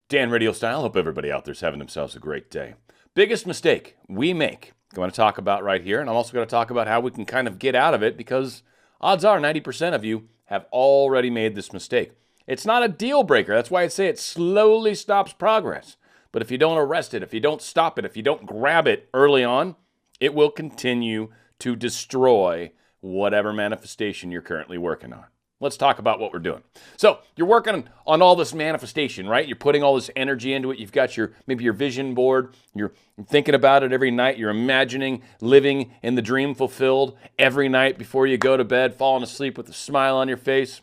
Dan RadioStyle. Hope everybody out there's having themselves a great day. Biggest mistake we make, I'm going to talk about right here, and I'm also going to talk about how we can kind of get out of it, because odds are 90% of you have already made this mistake. It's not a deal breaker. That's why I say it slowly stops progress. But if you don't arrest it, if you don't stop it, if you don't grab it early on, it will continue to destroy whatever manifestation you're currently working on. Let's talk about what we're doing. So you're working on all this manifestation, right? You're putting all this energy into it. You've got maybe your vision board. You're thinking about it every night. You're imagining living in the dream fulfilled every night before you go to bed, falling asleep with a smile on your face.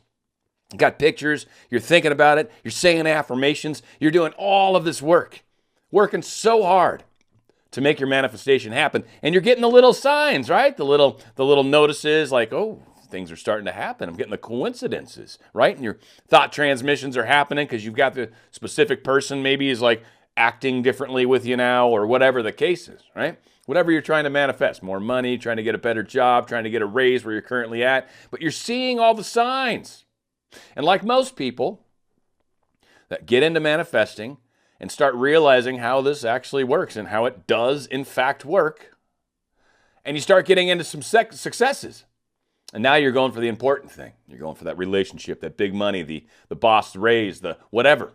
You got pictures. You're thinking about it. You're saying affirmations. You're doing all of this work, working so hard to make your manifestation happen. And you're getting the little signs, right? The little notices like, oh, things are starting to happen. I'm getting the coincidences, right? And your thought transmissions are happening because you've got the specific person maybe is like acting differently with you now, or whatever the case is, right? Whatever you're trying to manifest, more money, trying to get a better job, trying to get a raise where you're currently at, but you're seeing all the signs. And like most people that get into manifesting and start realizing how this actually works and how it does in fact work, and you start getting into some successes. And now you're going for the important thing. You're going for that relationship, that big money, the boss raise, the whatever.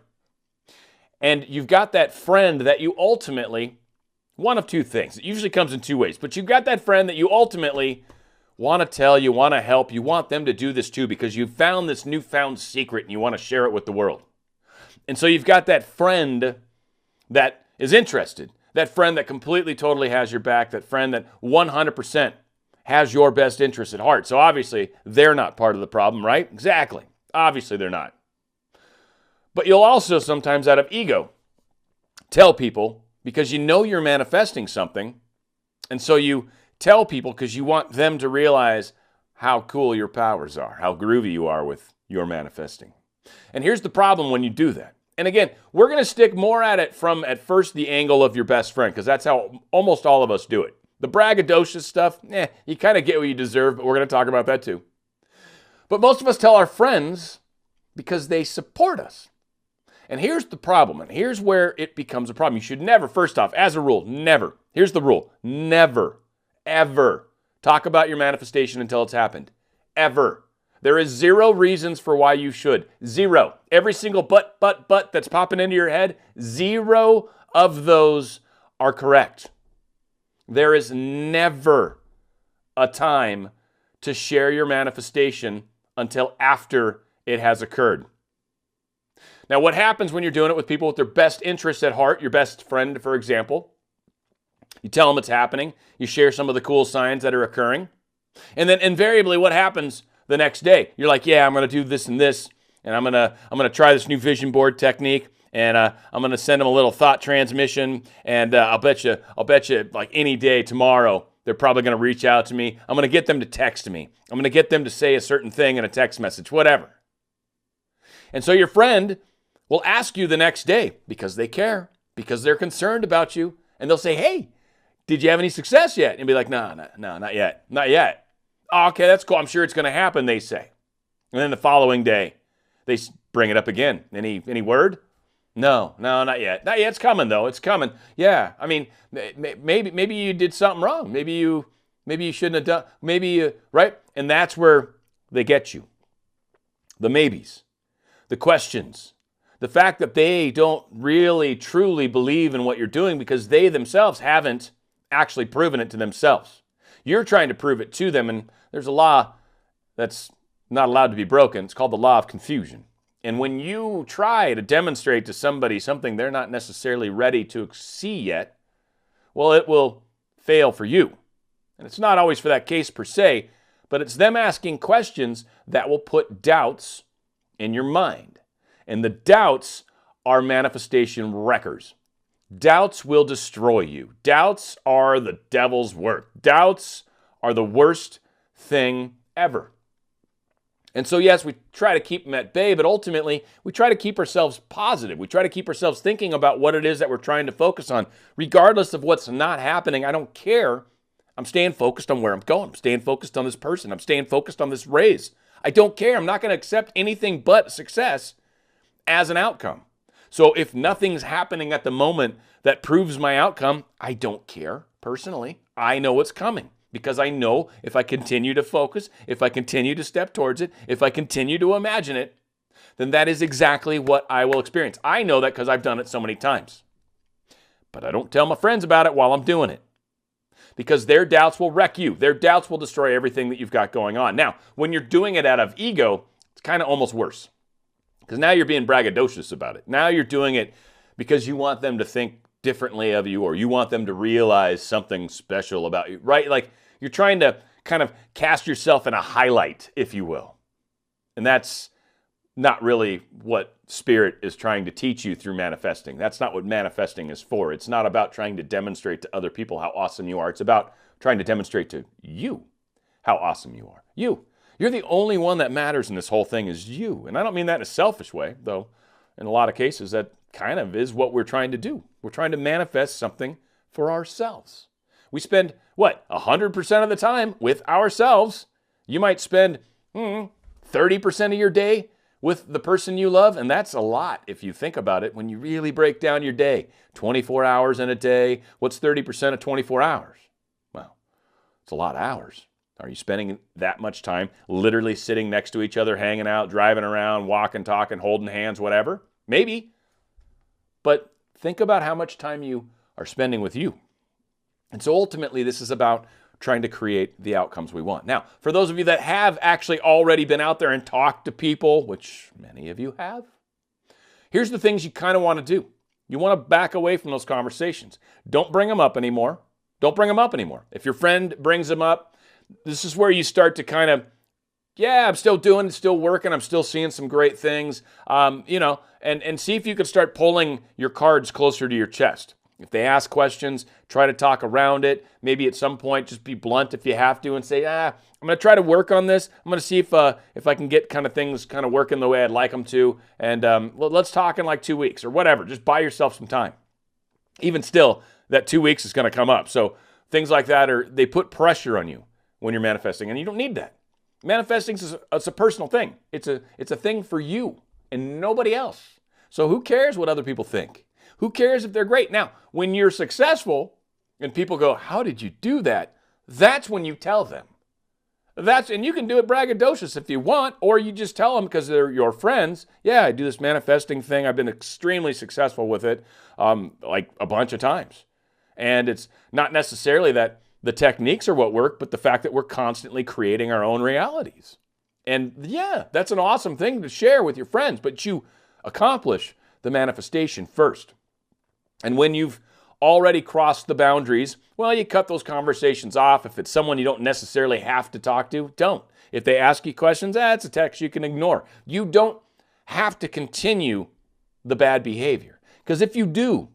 And you've got that friend that you ultimately, one of two things. It usually comes in two ways. But you've got that friend that you ultimately want to tell, you want to help, you want them to do this too because you've found this newfound secret and you want to share it with the world. And so you've got that friend that is interested, that friend that completely, totally has your back, that friend that 100% has your best interest at heart. So obviously, they're not part of the problem, right? Exactly. Obviously, they're not. But you'll also sometimes, out of ego, tell people because you know you're manifesting something. And so you tell people because you want them to realize how cool your powers are, how groovy you are with your manifesting. And here's the problem when you do that. And again, we're going to stick more at it from, at first, the angle of your best friend, because that's how almost all of us do it. The braggadocious stuff, you kind of get what you deserve, but we're going to talk about that too. But most of us tell our friends because they support us. And here's the problem, and here's where it becomes a problem. You should never, first off, as a rule, never, here's the rule, never, ever talk about your manifestation until it's happened. Ever. There is zero reasons for why you should. Zero. Every single but that's popping into your head, zero of those are correct. There is never a time to share your manifestation until after it has occurred. Now, what happens when you're doing it with people with their best interests at heart, your best friend, for example? You tell them it's happening. You share some of the cool signs that are occurring. And then invariably what happens the next day? You're like, yeah, I'm going to do this and this, and I'm going to try this new vision board technique. And I'm going to send them a little thought transmission, and I'll bet you, like any day tomorrow, they're probably going to reach out to me. I'm going to get them to text me. I'm going to get them to say a certain thing in a text message, whatever. And so your friend will ask you the next day because they care, because they're concerned about you, and they'll say, hey, did you have any success yet? And you'll be like, no, not yet. Not yet. Oh, okay, that's cool. I'm sure it's going to happen, they say. And then the following day, they bring it up again. Any word? No, not yet. Not yet. It's coming, though. It's coming. Yeah, I mean, maybe you did something wrong. Maybe you shouldn't have done. Maybe you, right? And that's where they get you. The maybes, the questions, the fact that they don't really, truly believe in what you're doing because they themselves haven't actually proven it to themselves. You're trying to prove it to them, and there's a law that's not allowed to be broken. It's called the law of confusion. And when you try to demonstrate to somebody something they're not necessarily ready to see yet, well, it will fail for you. And it's not always for that case per se, but it's them asking questions that will put doubts in your mind. And the doubts are manifestation wreckers. Doubts will destroy you. Doubts are the devil's work. Doubts are the worst thing ever. And so, yes, we try to keep them at bay, but ultimately, we try to keep ourselves positive. We try to keep ourselves thinking about what it is that we're trying to focus on. Regardless of what's not happening, I don't care. I'm staying focused on where I'm going. I'm staying focused on this person. I'm staying focused on this raise. I don't care. I'm not going to accept anything but success as an outcome. So if nothing's happening at the moment that proves my outcome, I don't care personally. I know it's coming because I know if I continue to focus, if I continue to step towards it, if I continue to imagine it, then that is exactly what I will experience. I know that because I've done it so many times. But I don't tell my friends about it while I'm doing it, because their doubts will wreck you. Their doubts will destroy everything that you've got going on. Now, when you're doing it out of ego, it's kind of almost worse, because now you're being braggadocious about it. Now you're doing it because you want them to think differently of you, or you want them to realize something special about you, right? Like you're trying to kind of cast yourself in a highlight, if you will. And that's not really what Spirit is trying to teach you through manifesting. That's not what manifesting is for. It's not about trying to demonstrate to other people how awesome you are. It's about trying to demonstrate to you how awesome you are. You're the only one that matters in this whole thing is you. And I don't mean that in a selfish way, though in a lot of cases that kind of is what we're trying to do. We're trying to manifest something for ourselves. We spend, 100% of the time with ourselves. You might spend 30% of your day with the person you love, and that's a lot if you think about it when you really break down your day. 24 hours in a day, what's 30% of 24 hours? Well, it's a lot of hours. Are you spending that much time literally sitting next to each other, hanging out, driving around, walking, talking, holding hands, whatever? Maybe. But think about how much time you are spending with you. And so ultimately, this is about trying to create the outcomes we want. Now, for those of you that have actually already been out there and talked to people, which many of you have, here's the things you kind of want to do. You want to back away from those conversations. Don't bring them up anymore. Don't bring them up anymore. If your friend brings them up, this is where you start to kind of, I'm still doing it, still working, I'm still seeing some great things, and see if you can start pulling your cards closer to your chest. If they ask questions, try to talk around it. Maybe at some point, just be blunt if you have to and say, I'm going to try to work on this. I'm going to see if I can get kind of things kind of working the way I'd like them to. And let's talk in like 2 weeks or whatever. Just buy yourself some time. Even still, that 2 weeks is going to come up. So things like that, they put pressure on you when you're manifesting, and you don't need that. Manifesting is a personal thing. It's a thing for you and nobody else. So who cares what other people think? Who cares if they're great? Now, when you're successful and people go, how did you do that? That's when you tell them. And you can do it braggadocious if you want, or you just tell them because they're your friends. Yeah, I do this manifesting thing. I've been extremely successful with it, like a bunch of times. And it's not necessarily that the techniques are what work, but the fact that we're constantly creating our own realities. And yeah, that's an awesome thing to share with your friends, but you accomplish the manifestation first. And when you've already crossed the boundaries, well, you cut those conversations off. If it's someone you don't necessarily have to talk to, don't. If they ask you questions, it's a text you can ignore. You don't have to continue the bad behavior. Because if you do,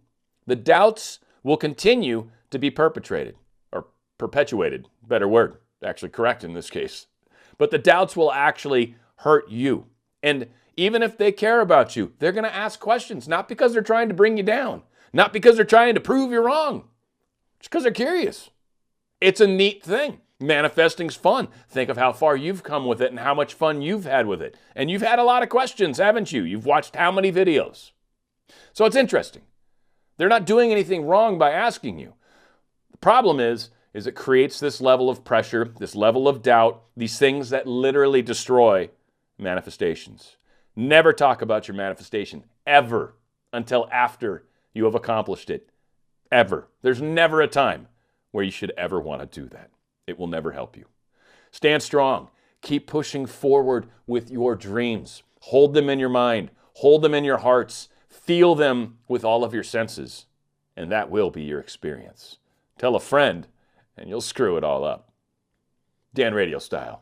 the doubts will continue to be perpetrated. Perpetuated, better word, actually correct in this case. But the doubts will actually hurt you. And even if they care about you, they're going to ask questions, not because they're trying to bring you down, not because they're trying to prove you're wrong, just because they're curious. It's a neat thing. Manifesting's fun. Think of how far you've come with it and how much fun you've had with it. And you've had a lot of questions, haven't you? You've watched how many videos? So it's interesting. They're not doing anything wrong by asking you. The problem is it creates this level of pressure, this level of doubt, these things that literally destroy manifestations. Never talk about your manifestation, ever, until after you have accomplished it. Ever. There's never a time where you should ever want to do that. It will never help you. Stand strong. Keep pushing forward with your dreams. Hold them in your mind. Hold them in your hearts. Feel them with all of your senses. And that will be your experience. Tell a friend, and you'll screw it all up. Dan RadioStyle.